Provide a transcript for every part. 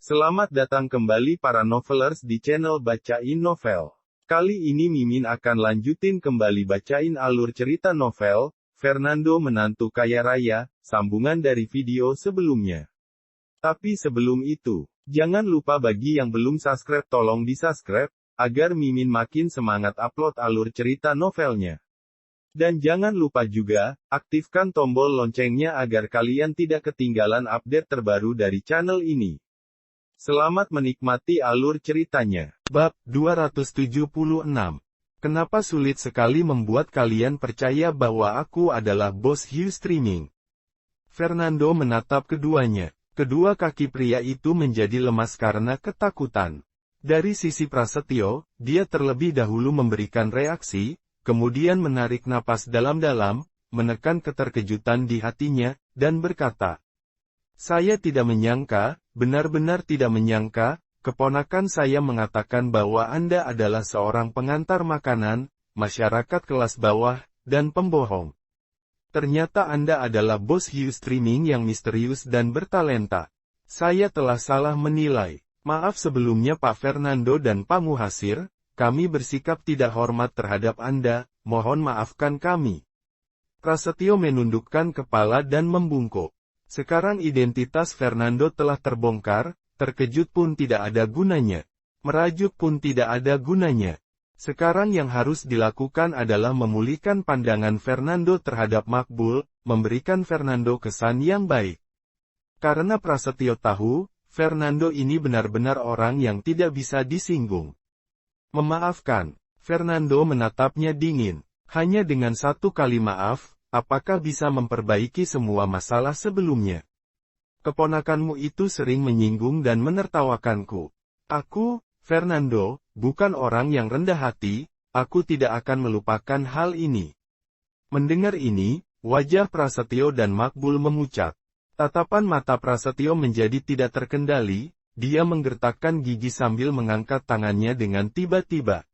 Selamat datang kembali para novelers di channel Bacain Novel. Kali ini Mimin akan lanjutin kembali bacain alur cerita novel, Fernando Menantu Kaya Raya, sambungan dari video sebelumnya. Tapi sebelum itu, jangan lupa bagi yang belum subscribe tolong di-subscribe, agar Mimin makin semangat upload alur cerita novelnya. Dan jangan lupa juga, aktifkan tombol loncengnya agar kalian tidak ketinggalan update terbaru dari channel ini. Selamat menikmati alur ceritanya. Bab 276. Kenapa sulit sekali membuat kalian percaya bahwa aku adalah bos Ustreaming? Fernando menatap keduanya. Kedua kaki pria itu menjadi lemas karena ketakutan. Dari sisi Prasetyo, dia terlebih dahulu memberikan reaksi, kemudian menarik napas dalam-dalam, menekan keterkejutan di hatinya, dan berkata, "Saya tidak menyangka, benar-benar tidak menyangka, keponakan saya mengatakan bahwa Anda adalah seorang pengantar makanan, masyarakat kelas bawah, dan pembohong. Ternyata Anda adalah bos Ustreaming yang misterius dan bertalenta. Saya telah salah menilai. Maaf sebelumnya Pak Fernando dan Pak Muhasir, kami bersikap tidak hormat terhadap Anda, mohon maafkan kami." Prasetyo menundukkan kepala dan membungkuk. Sekarang identitas Fernando telah terbongkar, terkejut pun tidak ada gunanya. Merajuk pun tidak ada gunanya. Sekarang yang harus dilakukan adalah memulihkan pandangan Fernando terhadap Makbul, memberikan Fernando kesan yang baik. Karena Prasetyo tahu, Fernando ini benar-benar orang yang tidak bisa disinggung. "Memaafkan." Fernando menatapnya dingin. "Hanya dengan satu kali maaf, apakah bisa memperbaiki semua masalah sebelumnya? Keponakanmu itu sering menyinggung dan menertawakanku. Aku, Fernando, bukan orang yang rendah hati, aku tidak akan melupakan hal ini." Mendengar ini, wajah Prasetyo dan Makbul memucat. Tatapan mata Prasetyo menjadi tidak terkendali, dia menggertakkan gigi sambil mengangkat tangannya dengan tiba-tiba.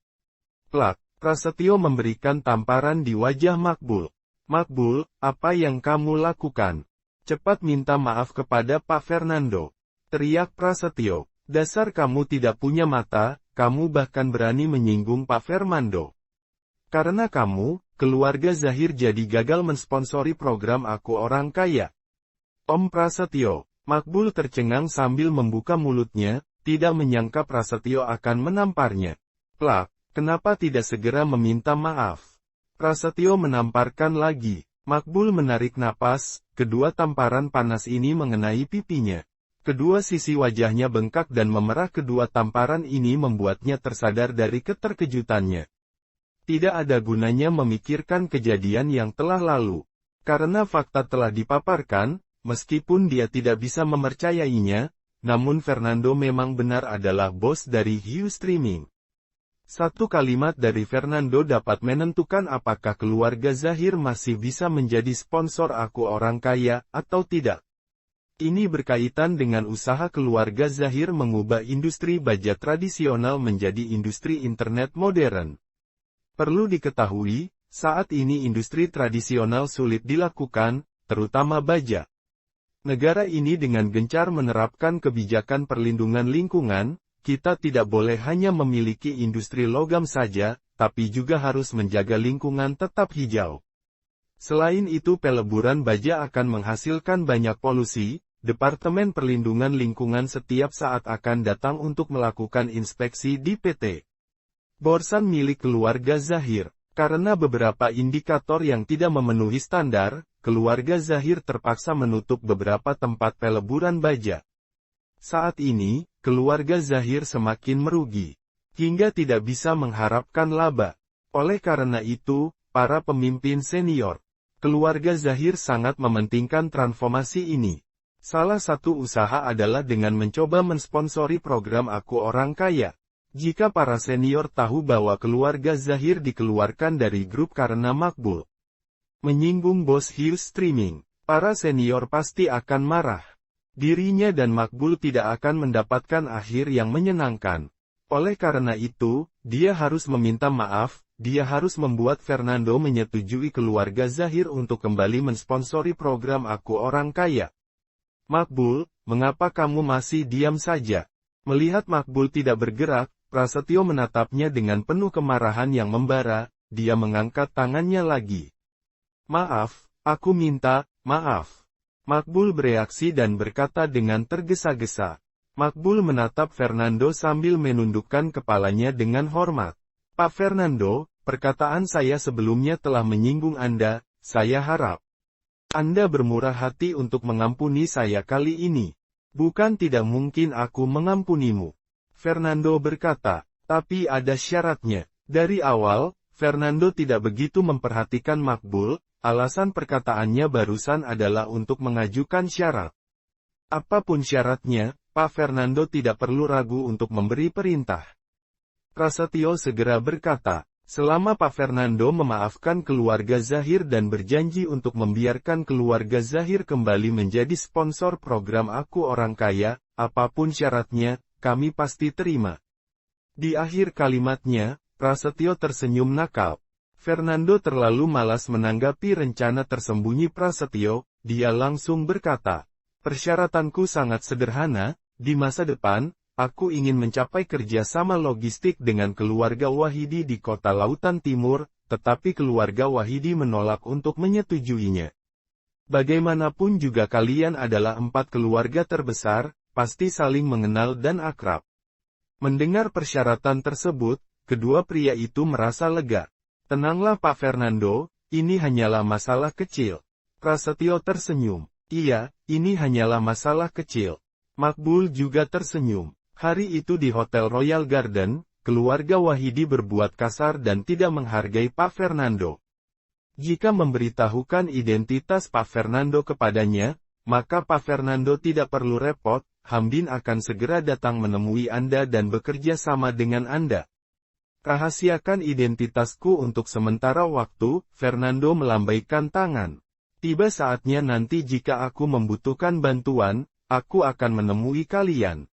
Plak, Prasetyo memberikan tamparan di wajah Makbul. "Makbul, apa yang kamu lakukan? Cepat minta maaf kepada Pak Fernando," teriak Prasetyo. "Dasar kamu tidak punya mata, kamu bahkan berani menyinggung Pak Fernando. Karena kamu, keluarga Zahir jadi gagal mensponsori program Aku Orang Kaya." "Om Prasetyo." Makbul tercengang sambil membuka mulutnya, tidak menyangka Prasetyo akan menamparnya. "Plak, kenapa tidak segera meminta maaf?" Prasetyo menamparkan lagi. Makbul menarik napas, kedua tamparan panas ini mengenai pipinya. Kedua sisi wajahnya bengkak dan memerah. Kedua tamparan ini membuatnya tersadar dari keterkejutannya. Tidak ada gunanya memikirkan kejadian yang telah lalu. Karena fakta telah dipaparkan, meskipun dia tidak bisa mempercayainya, namun Fernando memang benar adalah bos dari Ustreaming. Satu kalimat dari Fernando dapat menentukan apakah keluarga Zahir masih bisa menjadi sponsor Aku Orang Kaya, atau tidak. Ini berkaitan dengan usaha keluarga Zahir mengubah industri baja tradisional menjadi industri internet modern. Perlu diketahui, saat ini industri tradisional sulit dilakukan, terutama baja. Negara ini dengan gencar menerapkan kebijakan perlindungan lingkungan. Kita tidak boleh hanya memiliki industri logam saja, tapi juga harus menjaga lingkungan tetap hijau. Selain itu peleburan baja akan menghasilkan banyak polusi, Departemen Perlindungan Lingkungan setiap saat akan datang untuk melakukan inspeksi di PT Borsan milik keluarga Zahir. Karena beberapa indikator yang tidak memenuhi standar, keluarga Zahir terpaksa menutup beberapa tempat peleburan baja. Saat ini, keluarga Zahir semakin merugi, hingga tidak bisa mengharapkan laba. Oleh karena itu, para pemimpin senior, keluarga Zahir sangat mementingkan transformasi ini. Salah satu usaha adalah dengan mencoba mensponsori program Aku Orang Kaya. Jika para senior tahu bahwa keluarga Zahir dikeluarkan dari grup karena Makbul menyinggung bos Ustreaming, para senior pasti akan marah. Dirinya dan Makbul tidak akan mendapatkan akhir yang menyenangkan. Oleh karena itu, dia harus meminta maaf, dia harus membuat Fernando menyetujui keluarga Zahir untuk kembali mensponsori program Aku Orang Kaya. Makbul, mengapa kamu masih diam saja? Melihat Makbul tidak bergerak, Prasetyo menatapnya dengan penuh kemarahan yang membara, dia mengangkat tangannya lagi. Maaf, aku minta, maaf. Makbul bereaksi dan berkata dengan tergesa-gesa. Makbul menatap Fernando sambil menundukkan kepalanya dengan hormat. Pak Fernando, perkataan saya sebelumnya telah menyinggung Anda, saya harap Anda bermurah hati untuk mengampuni saya kali ini. Bukan tidak mungkin aku mengampunimu. Fernando berkata, tapi ada syaratnya. Dari awal, Fernando tidak begitu memperhatikan Makbul, alasan perkataannya barusan adalah untuk mengajukan syarat. Apapun syaratnya, Pak Fernando tidak perlu ragu untuk memberi perintah. Prasetyo segera berkata, selama Pak Fernando memaafkan keluarga Zahir dan berjanji untuk membiarkan keluarga Zahir kembali menjadi sponsor program Aku Orang Kaya, apapun syaratnya, kami pasti terima. Di akhir kalimatnya, Prasetyo tersenyum nakal. Fernando terlalu malas menanggapi rencana tersembunyi Prasetyo, dia langsung berkata, persyaratanku sangat sederhana, di masa depan, aku ingin mencapai kerjasama logistik dengan keluarga Wahidi di kota Lautan Timur, tetapi keluarga Wahidi menolak untuk menyetujuinya. Bagaimanapun juga kalian adalah 4 keluarga terbesar, pasti saling mengenal dan akrab. Mendengar persyaratan tersebut, kedua pria itu merasa lega. Tenanglah Pak Fernando, ini hanyalah masalah kecil. Prasetyo tersenyum. Iya, ini hanyalah masalah kecil. Makbul juga tersenyum. Hari itu di Hotel Royal Garden, keluarga Wahidi berbuat kasar dan tidak menghargai Pak Fernando. Jika memberitahukan identitas Pak Fernando kepadanya, maka Pak Fernando tidak perlu repot, Hamdin akan segera datang menemui Anda dan bekerja sama dengan Anda. Rahasiakan identitasku untuk sementara waktu, Fernando melambaikan tangan. Tiba saatnya nanti jika aku membutuhkan bantuan, aku akan menemui kalian.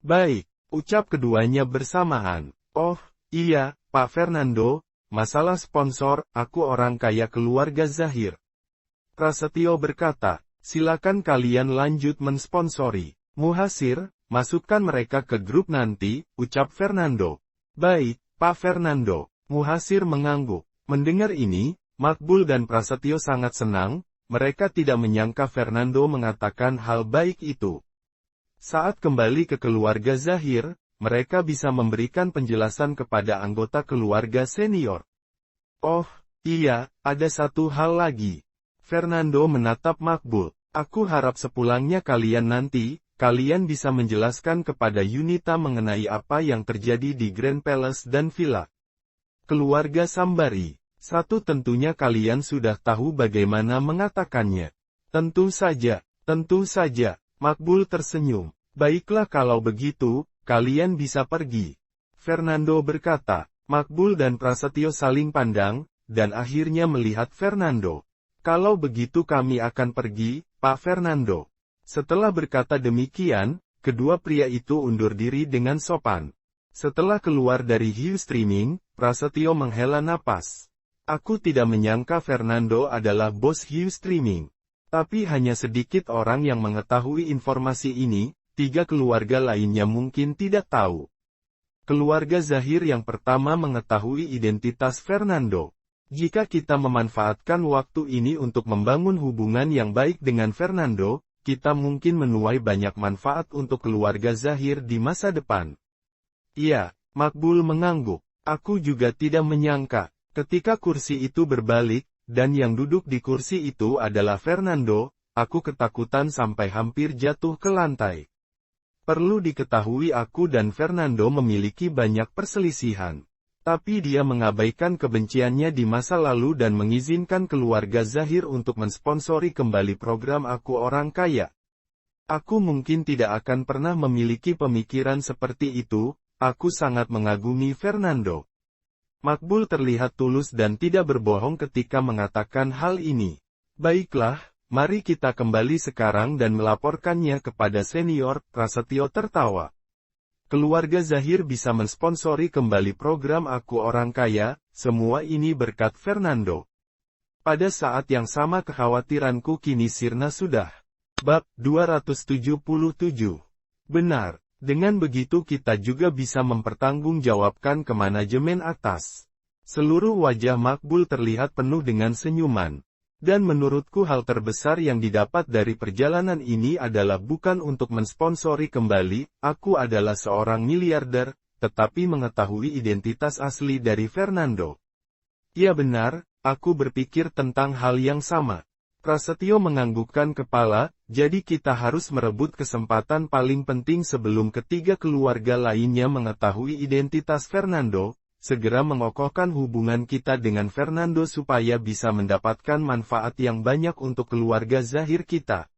Baik, ucap keduanya bersamaan. Oh, iya, Pak Fernando, masalah sponsor, Aku Orang Kaya keluarga Zahir. Prasetyo berkata, silakan kalian lanjut mensponsori. Muhasir, masukkan mereka ke grup nanti, ucap Fernando. Baik, Pak Fernando. Muhasir mengangguk. Mendengar ini, Makbul dan Prasetyo sangat senang, mereka tidak menyangka Fernando mengatakan hal baik itu. Saat kembali ke keluarga Zahir, mereka bisa memberikan penjelasan kepada anggota keluarga senior. Oh, iya, ada satu hal lagi. Fernando menatap Makbul. Aku harap sepulangnya kalian nanti, kalian bisa menjelaskan kepada Yunita mengenai apa yang terjadi di Grand Palace dan Villa keluarga Sambari. Satu tentunya kalian sudah tahu bagaimana mengatakannya. Tentu saja, Makbul tersenyum. Baiklah kalau begitu, kalian bisa pergi. Fernando berkata. Makbul dan Prasetyo saling pandang, dan akhirnya melihat Fernando. Kalau begitu kami akan pergi, Pak Fernando. Setelah berkata demikian, kedua pria itu undur diri dengan sopan. Setelah keluar dari Hill Streaming, Prasetyo menghela napas. Aku tidak menyangka Fernando adalah bos Hill Streaming. Tapi hanya sedikit orang yang mengetahui informasi ini, 3 keluarga lainnya mungkin tidak tahu. Keluarga Zahir yang pertama mengetahui identitas Fernando. Jika kita memanfaatkan waktu ini untuk membangun hubungan yang baik dengan Fernando, kita mungkin menuai banyak manfaat untuk keluarga Zahir di masa depan. Iya, Makbul mengangguk. Aku juga tidak menyangka, ketika kursi itu berbalik, dan yang duduk di kursi itu adalah Fernando, aku ketakutan sampai hampir jatuh ke lantai. Perlu diketahui aku dan Fernando memiliki banyak perselisihan. Tapi dia mengabaikan kebenciannya di masa lalu dan mengizinkan keluarga Zahir untuk mensponsori kembali program Aku Orang Kaya. Aku mungkin tidak akan pernah memiliki pemikiran seperti itu, aku sangat mengagumi Fernando. Makbul terlihat tulus dan tidak berbohong ketika mengatakan hal ini. Baiklah, mari kita kembali sekarang dan melaporkannya kepada senior, Prasetyo tertawa. Keluarga Zahir bisa mensponsori kembali program Aku Orang Kaya, semua ini berkat Fernando. Pada saat yang sama kekhawatiranku kini sirna sudah. Bab 277. Benar, dengan begitu kita juga bisa mempertanggungjawabkan ke manajemen atas. Seluruh wajah Makbul terlihat penuh dengan senyuman. Dan menurutku hal terbesar yang didapat dari perjalanan ini adalah bukan untuk mensponsori kembali, aku adalah seorang miliarder, tetapi mengetahui identitas asli dari Fernando. Ya benar, aku berpikir tentang hal yang sama. Prasetyo menganggukkan kepala, jadi kita harus merebut kesempatan paling penting sebelum ketiga keluarga lainnya mengetahui identitas Fernando, segera mengokohkan hubungan kita dengan Fernando supaya bisa mendapatkan manfaat yang banyak untuk keluarga Zahir kita.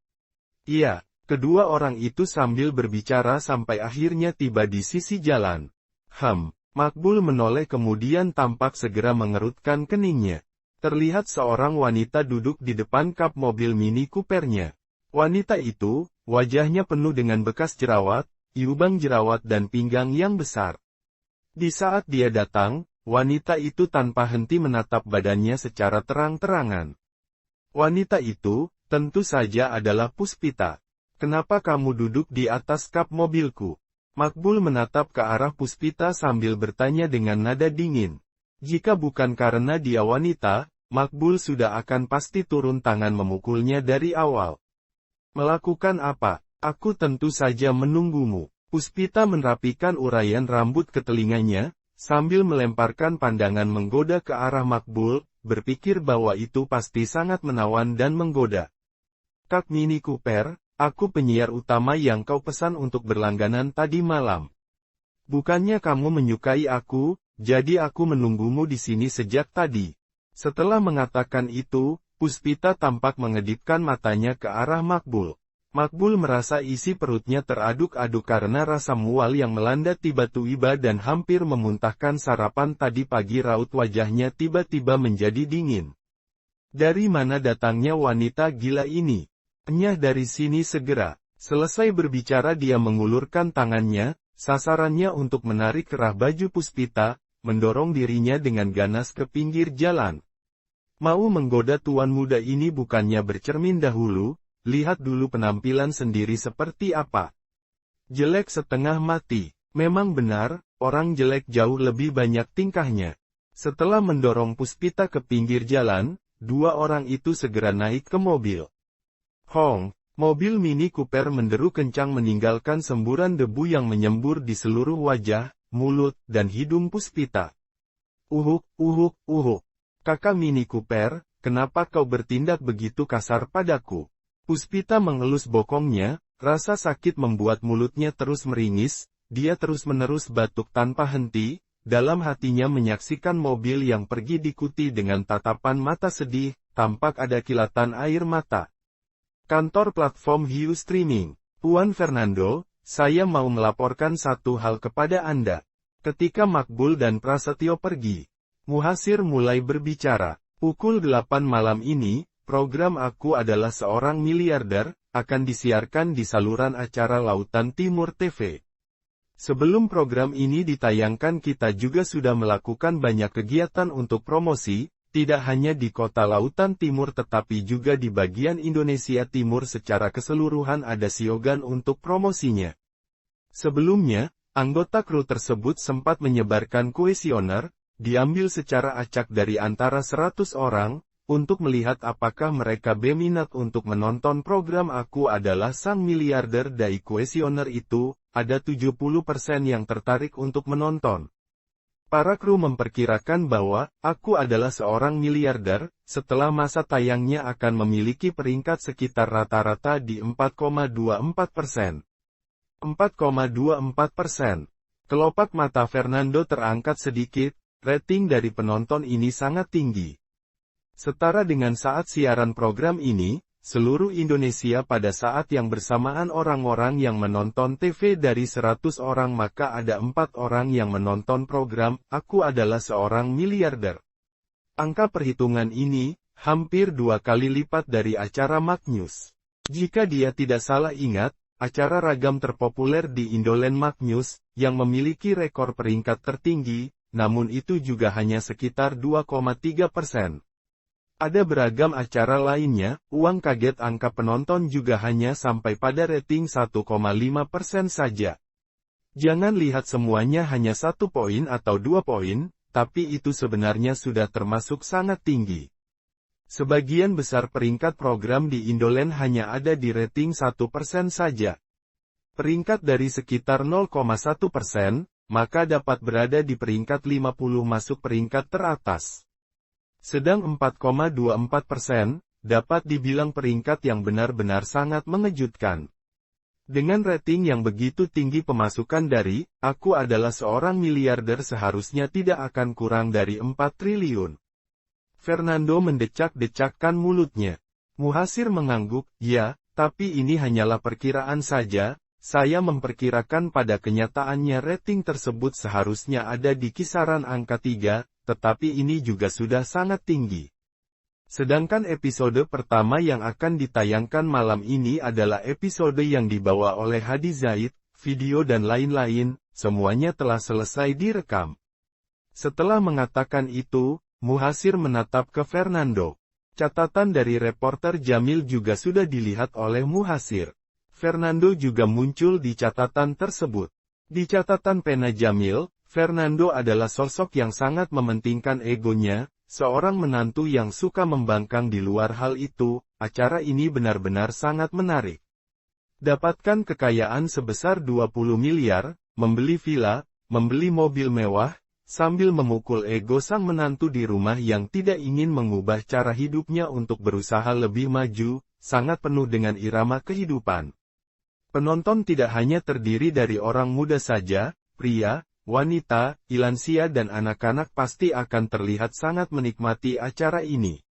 Iya, kedua orang itu sambil berbicara sampai akhirnya tiba di sisi jalan. Makbul menoleh kemudian tampak segera mengerutkan keningnya. Terlihat seorang wanita duduk di depan kap mobil Mini Coopernya. Wanita itu, wajahnya penuh dengan bekas jerawat, lubang jerawat dan pinggang yang besar. Di saat dia datang, wanita itu tanpa henti menatap badannya secara terang-terangan. Wanita itu, tentu saja adalah Puspita. Kenapa kamu duduk di atas kap mobilku? Makbul menatap ke arah Puspita sambil bertanya dengan nada dingin. Jika bukan karena dia wanita, Makbul sudah akan pasti turun tangan memukulnya dari awal. Melakukan apa? Aku tentu saja menunggumu. Puspita merapikan uraian rambut ke telinganya, sambil melemparkan pandangan menggoda ke arah Makbul, berpikir bahwa itu pasti sangat menawan dan menggoda. Kak Mini Cooper, aku penyiar utama yang kau pesan untuk berlangganan tadi malam. Bukannya kamu menyukai aku, jadi aku menunggumu di sini sejak tadi. Setelah mengatakan itu, Puspita tampak mengedipkan matanya ke arah Makbul. Makbul merasa isi perutnya teraduk-aduk karena rasa mual yang melanda tiba-tiba dan hampir memuntahkan sarapan tadi pagi. Raut wajahnya tiba-tiba menjadi dingin. Dari mana datangnya wanita gila ini? Nyah dari sini segera. Selesai berbicara dia mengulurkan tangannya, sasarannya untuk menarik kerah baju Puspita, mendorong dirinya dengan ganas ke pinggir jalan. Mau menggoda tuan muda ini bukannya bercermin dahulu, lihat dulu penampilan sendiri seperti apa. Jelek setengah mati, memang benar, orang jelek jauh lebih banyak tingkahnya. Setelah mendorong Puspita ke pinggir jalan, dua orang itu segera naik ke mobil. Mobil Mini Cooper menderu kencang meninggalkan semburan debu yang menyembur di seluruh wajah, mulut, dan hidung Puspita. Kakak Mini Cooper, kenapa kau bertindak begitu kasar padaku? Puspita mengelus bokongnya, rasa sakit membuat mulutnya terus meringis, dia terus-menerus batuk tanpa henti, dalam hatinya menyaksikan mobil yang pergi diikuti dengan tatapan mata sedih, tampak ada kilatan air mata. Kantor platform Hiu Streaming. Tuan Fernando, saya mau melaporkan satu hal kepada Anda. Ketika Makbul dan Prasetyo pergi, Muhasir mulai berbicara. Pukul 8 malam ini, program Aku Adalah Seorang Miliarder, akan disiarkan di saluran acara Lautan Timur TV. Sebelum program ini ditayangkan kita juga sudah melakukan banyak kegiatan untuk promosi, tidak hanya di kota Lautan Timur tetapi juga di bagian Indonesia Timur secara keseluruhan ada slogan untuk promosinya. Sebelumnya, anggota kru tersebut sempat menyebarkan kuesioner, diambil secara acak dari antara 100 orang, untuk melihat apakah mereka berminat untuk menonton program Aku Adalah Sang Miliarder. Dari kuesioner itu, ada 70% yang tertarik untuk menonton. Para kru memperkirakan bahwa Aku Adalah Seorang Miliarder, setelah masa tayangnya akan memiliki peringkat sekitar rata-rata di 4,24%. 4,24%. Kelopak mata Fernando terangkat sedikit, rating dari penonton ini sangat tinggi. Setara dengan saat siaran program ini, seluruh Indonesia pada saat yang bersamaan orang-orang yang menonton TV dari 100 orang maka ada 4 orang yang menonton program Aku Adalah Seorang Miliarder. Angka perhitungan ini, hampir 2 kali lipat dari acara Maknews. Jika dia tidak salah ingat, acara ragam terpopuler di Indoland Maknews, yang memiliki rekor peringkat tertinggi, namun itu juga hanya sekitar 2,3%. Ada beragam acara lainnya, uang kaget angka penonton juga hanya sampai pada rating 1,5% saja. Jangan lihat semuanya hanya 1 poin atau 2 poin, tapi itu sebenarnya sudah termasuk sangat tinggi. Sebagian besar peringkat program di Indoland hanya ada di rating 1% saja. Peringkat dari sekitar 0,1%, maka dapat berada di peringkat 50 masuk peringkat teratas. Sedang 4,24%, dapat dibilang peringkat yang benar-benar sangat mengejutkan. Dengan rating yang begitu tinggi pemasukan dari, aku adalah seorang miliarder seharusnya tidak akan kurang dari 4 triliun. Fernando mendecak-decakkan mulutnya. Muhasir mengangguk, ya, tapi ini hanyalah perkiraan saja, saya memperkirakan pada kenyataannya rating tersebut seharusnya ada di kisaran angka 3, tetapi ini juga sudah sangat tinggi. Sedangkan episode pertama yang akan ditayangkan malam ini adalah episode yang dibawa oleh Hadi Zaid, video dan lain-lain, semuanya telah selesai direkam. Setelah mengatakan itu, Muhasir menatap ke Fernando. Catatan dari reporter Jamil juga sudah dilihat oleh Muhasir. Fernando juga muncul di catatan tersebut. Di catatan pena Jamil, Fernando adalah sosok yang sangat mementingkan egonya, seorang menantu yang suka membangkang di luar hal itu. Acara ini benar-benar sangat menarik. Dapatkan kekayaan sebesar 20 miliar, membeli villa, membeli mobil mewah, sambil memukul ego sang menantu di rumah yang tidak ingin mengubah cara hidupnya untuk berusaha lebih maju, sangat penuh dengan irama kehidupan. Penonton tidak hanya terdiri dari orang muda saja, pria, wanita, lansia dan anak-anak pasti akan terlihat sangat menikmati acara ini.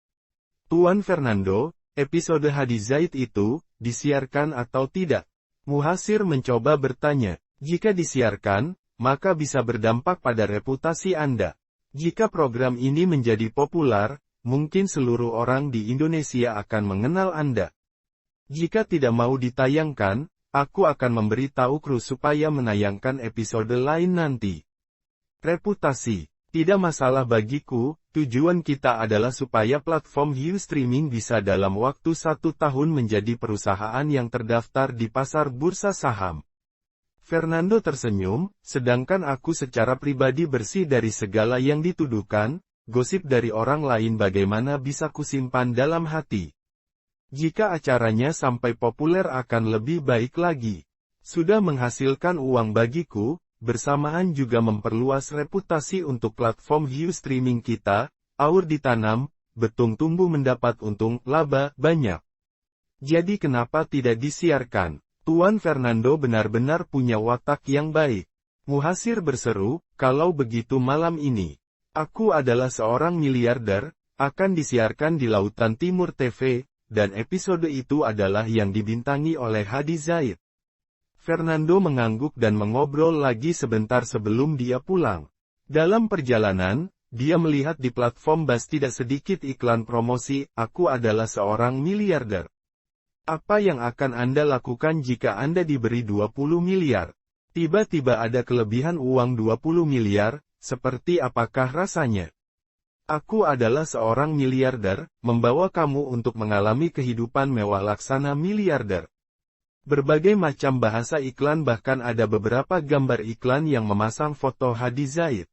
Tuan Fernando, episode Hadi Zaid itu, disiarkan atau tidak? Muhasir mencoba bertanya. Jika disiarkan, maka bisa berdampak pada reputasi Anda. Jika program ini menjadi populer, mungkin seluruh orang di Indonesia akan mengenal Anda. Jika tidak mau ditayangkan, aku akan memberitahu kru supaya menayangkan episode lain nanti. Reputasi, tidak masalah bagiku, tujuan kita adalah supaya platform Ustreaming bisa dalam waktu 1 tahun menjadi perusahaan yang terdaftar di pasar bursa saham. Fernando tersenyum, sedangkan aku secara pribadi bersih dari segala yang dituduhkan, gosip dari orang lain bagaimana bisa kusimpan dalam hati. Jika acaranya sampai populer akan lebih baik lagi. Sudah menghasilkan uang bagiku, bersamaan juga memperluas reputasi untuk platform Ustreaming kita, aur ditanam, betung tumbuh mendapat untung, laba, banyak. Jadi kenapa tidak disiarkan? Tuan Fernando benar-benar punya watak yang baik. Muhasir berseru, kalau begitu malam ini, aku adalah seorang miliarder, akan disiarkan di Lautan Timur TV, dan episode itu adalah yang dibintangi oleh Hadi Zaid. Fernando mengangguk dan mengobrol lagi sebentar sebelum dia pulang. Dalam perjalanan, dia melihat di platform Buzz tidak sedikit iklan promosi, aku adalah seorang miliarder. Apa yang akan Anda lakukan jika Anda diberi 20 miliar? Tiba-tiba ada kelebihan uang 20 miliar, seperti apakah rasanya? Aku adalah seorang miliarder, membawa kamu untuk mengalami kehidupan mewah laksana miliarder. Berbagai macam bahasa iklan bahkan ada beberapa gambar iklan yang memasang foto Hadi Zaid.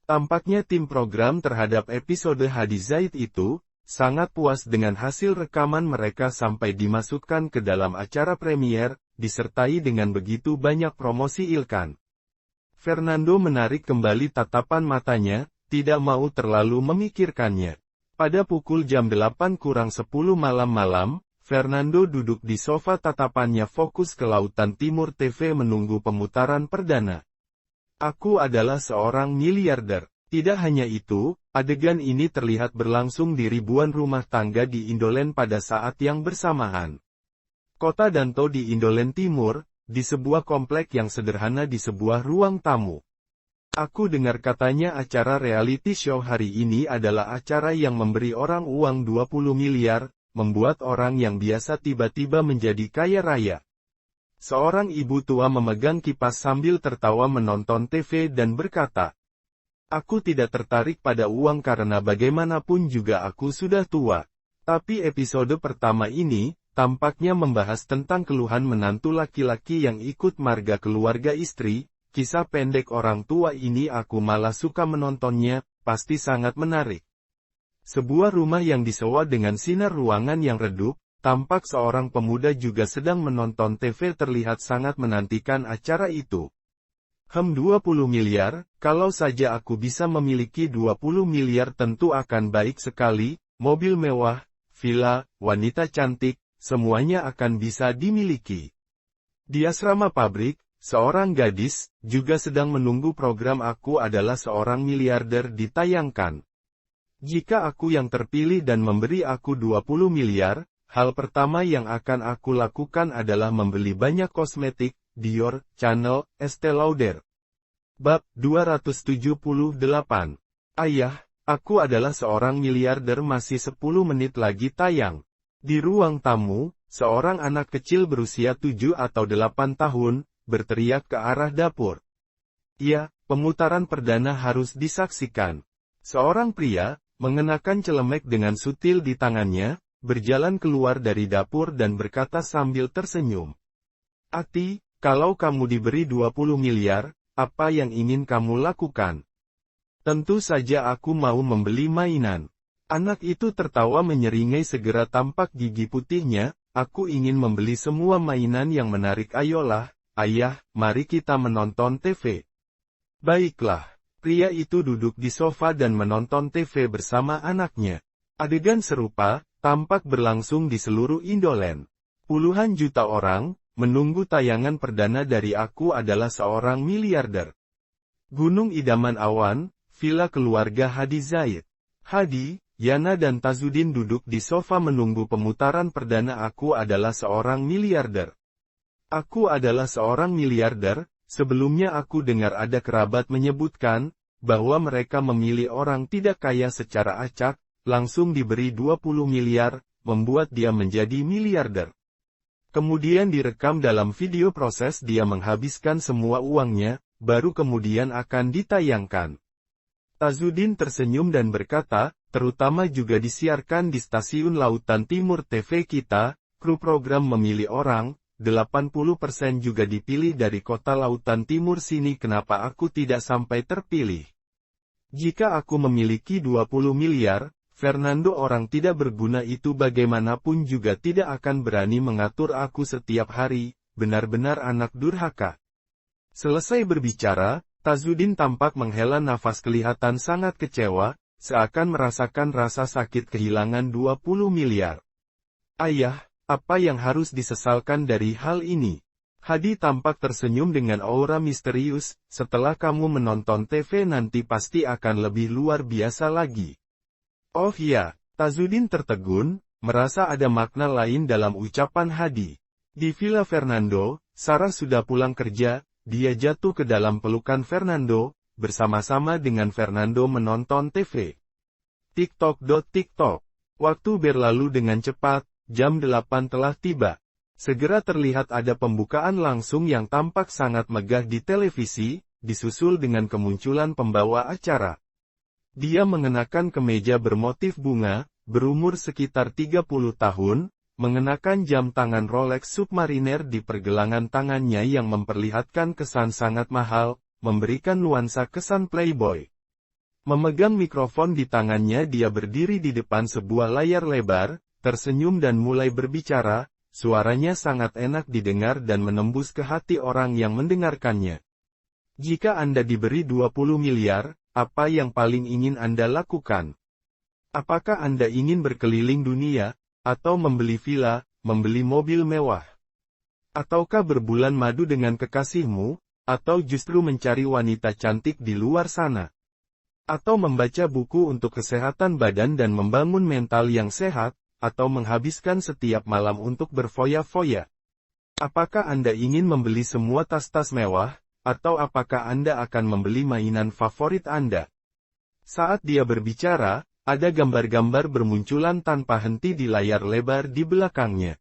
Tampaknya tim program terhadap episode Hadi Zaid itu, sangat puas dengan hasil rekaman mereka sampai dimasukkan ke dalam acara premier, disertai dengan begitu banyak promosi iklan. Fernando menarik kembali tatapan matanya, tidak mau terlalu memikirkannya. Pada pukul jam 8:10 malam, Fernando duduk di sofa tatapannya fokus ke Lautan Timur TV menunggu pemutaran perdana. Aku adalah seorang miliarder. Tidak hanya itu, adegan ini terlihat berlangsung di ribuan rumah tangga di Indoland pada saat yang bersamaan. Kota Danto di Indoland Timur, di sebuah komplek yang sederhana di sebuah ruang tamu. Aku dengar katanya acara reality show hari ini adalah acara yang memberi orang uang 20 miliar, membuat orang yang biasa tiba-tiba menjadi kaya raya. Seorang ibu tua memegang kipas sambil tertawa menonton TV dan berkata, Aku tidak tertarik pada uang karena bagaimanapun juga aku sudah tua. Tapi episode pertama ini, tampaknya membahas tentang keluhan menantu laki-laki yang ikut marga keluarga istri. Kisah pendek orang tua ini aku malah suka menontonnya, pasti sangat menarik. Sebuah rumah yang disewa dengan sinar ruangan yang redup, tampak seorang pemuda juga sedang menonton TV terlihat sangat menantikan acara itu. 20 miliar, kalau saja aku bisa memiliki 20 miliar tentu akan baik sekali, mobil mewah, villa, wanita cantik, semuanya akan bisa dimiliki. Di asrama pabrik, seorang gadis, juga sedang menunggu program Aku Adalah Seorang Miliarder ditayangkan. Jika aku yang terpilih dan memberi aku 20 miliar, hal pertama yang akan aku lakukan adalah membeli banyak kosmetik, Dior, Chanel, Estée Lauder. Bab 278. Ayah, Aku Adalah Seorang Miliarder masih 10 menit lagi tayang. Di ruang tamu, seorang anak kecil berusia 7 atau 8 tahun, berteriak ke arah dapur. Ya, pemutaran perdana harus disaksikan. Seorang pria, mengenakan celemek dengan sutil di tangannya, berjalan keluar dari dapur dan berkata sambil tersenyum. Ati, kalau kamu diberi 20 miliar, apa yang ingin kamu lakukan? Tentu saja aku mau membeli mainan. Anak itu tertawa menyeringai segera tampak gigi putihnya, aku ingin membeli semua mainan yang menarik. Ayolah, ayah, mari kita menonton TV. Baiklah, pria itu duduk di sofa dan menonton TV bersama anaknya. Adegan serupa, tampak berlangsung di seluruh Indoland. Puluhan juta orang, menunggu tayangan perdana dari Aku Adalah Seorang Miliarder. Gunung Idaman Awan, villa keluarga Hadi Zaid. Hadi, Yana dan Tazudin duduk di sofa menunggu pemutaran perdana Aku Adalah Seorang Miliarder. Aku Adalah Seorang Miliarder, sebelumnya aku dengar ada kerabat menyebutkan, bahwa mereka memilih orang tidak kaya secara acak, langsung diberi 20 miliar, membuat dia menjadi miliarder. Kemudian direkam dalam video proses dia menghabiskan semua uangnya, baru kemudian akan ditayangkan. Tazudin tersenyum dan berkata, terutama juga disiarkan di stasiun Lautan Timur TV kita, kru program memilih orang, 80% juga dipilih dari kota Lautan Timur sini. Kenapa aku tidak sampai terpilih? Jika aku memiliki 20 miliar, Fernando orang tidak berguna itu bagaimanapun juga tidak akan berani mengatur aku setiap hari, benar-benar anak durhaka. Selesai berbicara, Tazudin tampak menghela nafas kelihatan sangat kecewa, seakan merasakan rasa sakit kehilangan 20 miliar. Ayah, apa yang harus disesalkan dari hal ini? Hadi tampak tersenyum dengan aura misterius, setelah kamu menonton TV nanti pasti akan lebih luar biasa lagi. Oh ya, Tazudin tertegun, merasa ada makna lain dalam ucapan Hadi. Di Villa Fernando, Sarah sudah pulang kerja, dia jatuh ke dalam pelukan Fernando, bersama-sama dengan Fernando menonton TV. TikTok. Waktu berlalu dengan cepat, jam 8 telah tiba. Segera terlihat ada pembukaan langsung yang tampak sangat megah di televisi, disusul dengan kemunculan pembawa acara. Dia mengenakan kemeja bermotif bunga, berumur sekitar 30 tahun, mengenakan jam tangan Rolex Submariner di pergelangan tangannya yang memperlihatkan kesan sangat mahal, memberikan nuansa kesan playboy. Memegang mikrofon di tangannya dia berdiri di depan sebuah layar lebar, tersenyum dan mulai berbicara, suaranya sangat enak didengar dan menembus ke hati orang yang mendengarkannya. Jika Anda diberi 20 miliar, apa yang paling ingin Anda lakukan? Apakah Anda ingin berkeliling dunia, atau membeli villa, membeli mobil mewah? Ataukah berbulan madu dengan kekasihmu, atau justru mencari wanita cantik di luar sana? Atau membaca buku untuk kesehatan badan dan membangun mental yang sehat, atau menghabiskan setiap malam untuk berfoya-foya? Apakah Anda ingin membeli semua tas-tas mewah, atau apakah Anda akan membeli mainan favorit Anda? Saat dia berbicara, ada gambar-gambar bermunculan tanpa henti di layar lebar di belakangnya.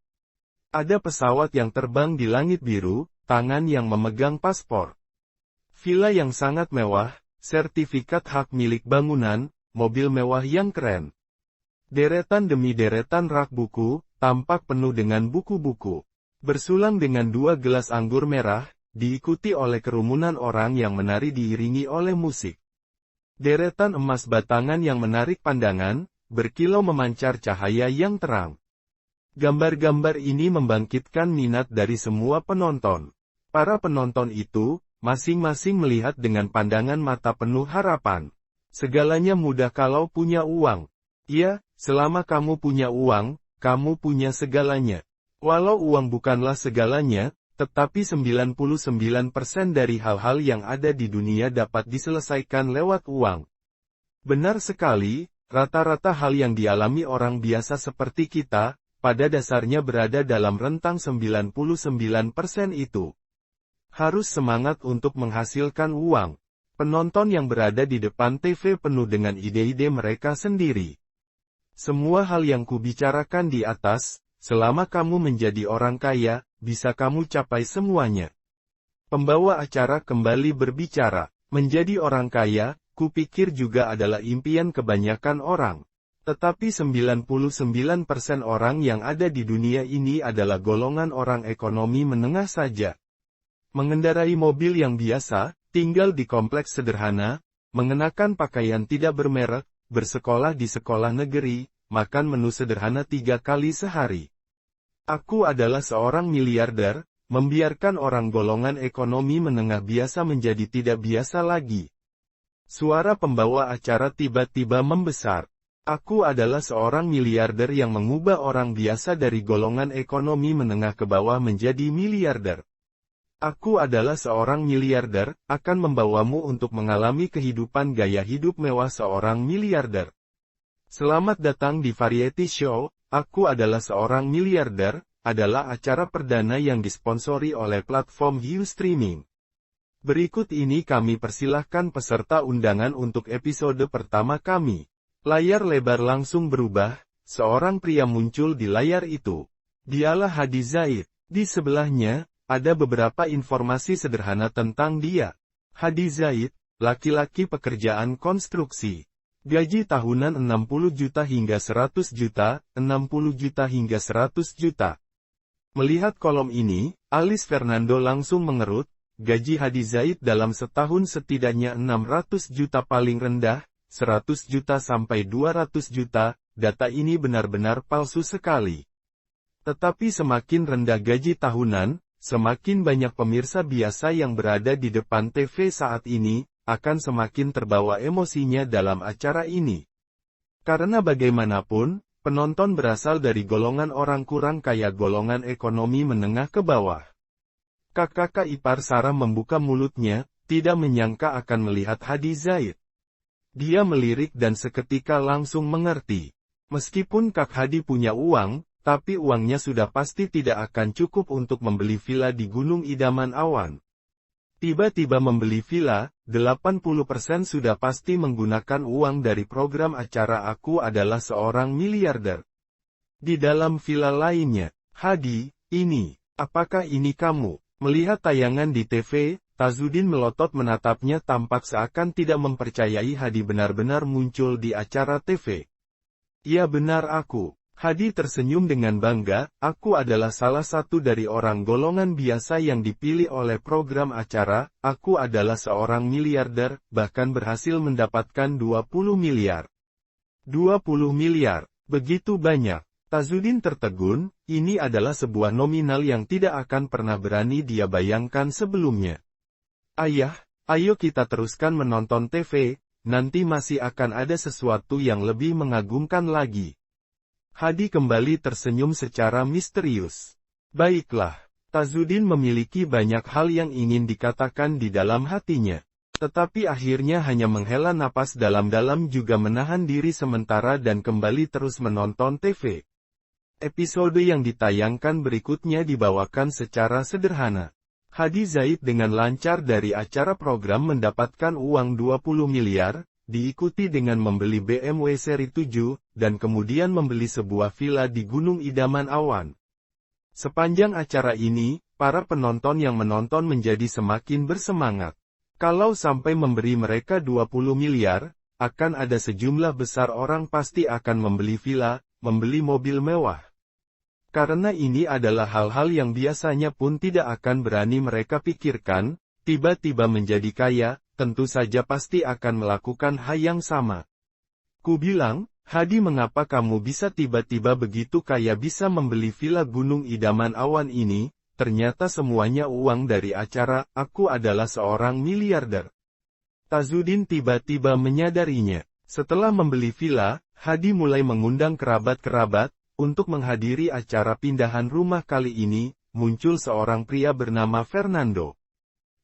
Ada pesawat yang terbang di langit biru, tangan yang memegang paspor. Villa yang sangat mewah, sertifikat hak milik bangunan, mobil mewah yang keren. Deretan demi deretan rak buku, tampak penuh dengan buku-buku. Bersulang dengan 2 gelas anggur merah, diikuti oleh kerumunan orang yang menari diiringi oleh musik. Deretan emas batangan yang menarik pandangan, berkilau memancar cahaya yang terang. Gambar-gambar ini membangkitkan minat dari semua penonton. Para penonton itu, masing-masing melihat dengan pandangan mata penuh harapan. Segalanya mudah kalau punya uang. Ya, selama kamu punya uang, kamu punya segalanya. Walau uang bukanlah segalanya, tetapi 99% dari hal-hal yang ada di dunia dapat diselesaikan lewat uang. Benar sekali, rata-rata hal yang dialami orang biasa seperti kita, pada dasarnya berada dalam rentang 99% itu. Harus semangat untuk menghasilkan uang. Penonton yang berada di depan TV penuh dengan ide-ide mereka sendiri. Semua hal yang kubicarakan di atas, selama kamu menjadi orang kaya, bisa kamu capai semuanya. Pembawa acara kembali berbicara, menjadi orang kaya, kupikir juga adalah impian kebanyakan orang. Tetapi 99% orang yang ada di dunia ini adalah golongan orang ekonomi menengah saja. Mengendarai mobil yang biasa, tinggal di kompleks sederhana, mengenakan pakaian tidak bermerek, bersekolah di sekolah negeri, makan menu sederhana 3 kali sehari. Aku adalah seorang miliarder, membiarkan orang golongan ekonomi menengah biasa menjadi tidak biasa lagi. Suara pembawa acara tiba-tiba membesar. Aku adalah seorang miliarder yang mengubah orang biasa dari golongan ekonomi menengah ke bawah menjadi miliarder. Aku adalah seorang miliarder, akan membawamu untuk mengalami kehidupan gaya hidup mewah seorang miliarder. Selamat datang di Variety Show, Aku adalah seorang miliarder, adalah acara perdana yang disponsori oleh platform Ustreaming. Berikut ini kami persilahkan peserta undangan untuk episode pertama kami. Layar lebar langsung berubah, seorang pria muncul di layar itu. Dialah Hadi Zaid. Di sebelahnya, ada beberapa informasi sederhana tentang dia. Hadi Zaid, laki-laki pekerjaan konstruksi. Gaji tahunan 60 juta hingga 100 juta, 60 juta hingga 100 juta. Melihat kolom ini, alis Fernando langsung mengerut, gaji Hadi Zaid dalam setahun setidaknya 600 juta paling rendah, 100 juta sampai 200 juta, data ini benar-benar palsu sekali. Tetapi semakin rendah gaji tahunan, semakin banyak pemirsa biasa yang berada di depan TV saat ini, akan semakin terbawa emosinya dalam acara ini. Karena bagaimanapun, penonton berasal dari golongan orang kurang kaya golongan ekonomi menengah ke bawah. Kakak ipar Sarah membuka mulutnya, tidak menyangka akan melihat Hadi Zaid. Dia melirik dan seketika langsung mengerti. Meskipun Kak Hadi punya uang, tapi uangnya sudah pasti tidak akan cukup untuk membeli villa di Gunung Idaman Awan. Tiba-tiba membeli villa, 80% sudah pasti menggunakan uang dari program acara Aku Adalah Seorang Miliarder. Di dalam villa lainnya, Hadi, apakah ini kamu? Melihat tayangan di TV, Tazudin melotot menatapnya tampak seakan tidak mempercayai Hadi benar-benar muncul di acara TV. Ya benar aku. Hadi tersenyum dengan bangga, aku adalah salah satu dari orang golongan biasa yang dipilih oleh program acara, Aku Adalah Seorang Miliarder, bahkan berhasil mendapatkan 20 miliar. 20 miliar, begitu banyak. Tazudin tertegun, ini adalah sebuah nominal yang tidak akan pernah berani dia bayangkan sebelumnya. Ayah, ayo kita teruskan menonton TV, nanti masih akan ada sesuatu yang lebih mengagumkan lagi. Hadi kembali tersenyum secara misterius. Baiklah, Tazudin memiliki banyak hal yang ingin dikatakan di dalam hatinya. Tetapi akhirnya hanya menghela napas dalam-dalam juga menahan diri sementara dan kembali terus menonton TV. Episode yang ditayangkan berikutnya dibawakan secara sederhana. Hadi Zaid dengan lancar dari acara program mendapatkan uang 20 miliar, diikuti dengan membeli BMW seri 7, dan kemudian membeli sebuah villa di Gunung Idaman Awan. Sepanjang acara ini, para penonton yang menonton menjadi semakin bersemangat. Kalau sampai memberi mereka 20 miliar, akan ada sejumlah besar orang pasti akan membeli villa, membeli mobil mewah. Karena ini adalah hal-hal yang biasanya pun tidak akan berani mereka pikirkan, tiba-tiba menjadi kaya, tentu saja pasti akan melakukan hal yang sama. Ku bilang, Hadi, mengapa kamu bisa tiba-tiba begitu kaya, bisa membeli villa gunung idaman awan ini? Ternyata semuanya uang dari acara, aku adalah seorang miliarder. Tazudin tiba-tiba menyadarinya. Setelah membeli villa, Hadi mulai mengundang kerabat-kerabat, untuk menghadiri acara pindahan rumah. Kali ini, muncul seorang pria bernama Fernando.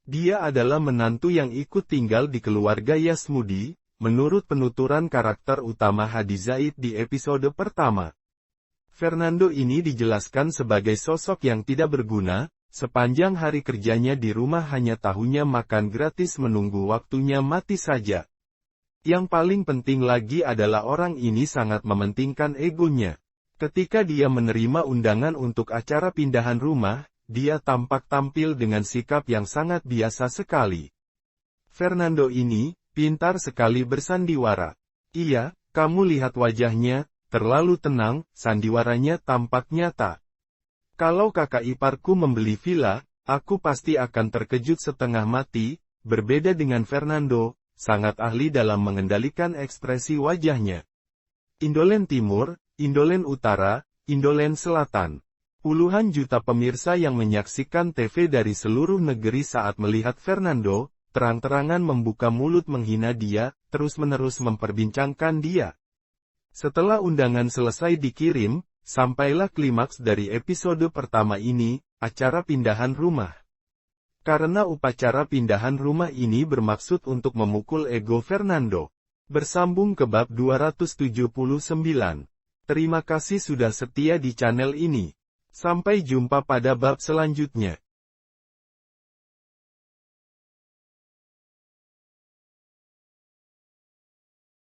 Dia adalah menantu yang ikut tinggal di keluarga Yasmudi, menurut penuturan karakter utama Hadi Zaid di episode pertama. Fernando ini dijelaskan sebagai sosok yang tidak berguna, sepanjang hari kerjanya di rumah hanya tahunya makan gratis menunggu waktunya mati saja. Yang paling penting lagi adalah orang ini sangat mementingkan egonya. Ketika dia menerima undangan untuk acara pindahan rumah, dia tampak tampil dengan sikap yang sangat biasa sekali. Fernando ini, pintar sekali bersandiwara. Iya, kamu lihat wajahnya, terlalu tenang, sandiwaranya tampak nyata. Kalau kakak iparku membeli villa, aku pasti akan terkejut setengah mati. Berbeda dengan Fernando, sangat ahli dalam mengendalikan ekspresi wajahnya. Indolen Timur, Indolen Utara, Indolen Selatan. Puluhan juta pemirsa yang menyaksikan TV dari seluruh negeri saat melihat Fernando, terang-terangan membuka mulut menghina dia, terus-menerus memperbincangkan dia. Setelah undangan selesai dikirim, sampailah klimaks dari episode pertama ini, acara pindahan rumah. Karena upacara pindahan rumah ini bermaksud untuk memukul ego Fernando. Bersambung ke bab 279. Terima kasih sudah setia di channel ini. Sampai jumpa pada bab selanjutnya.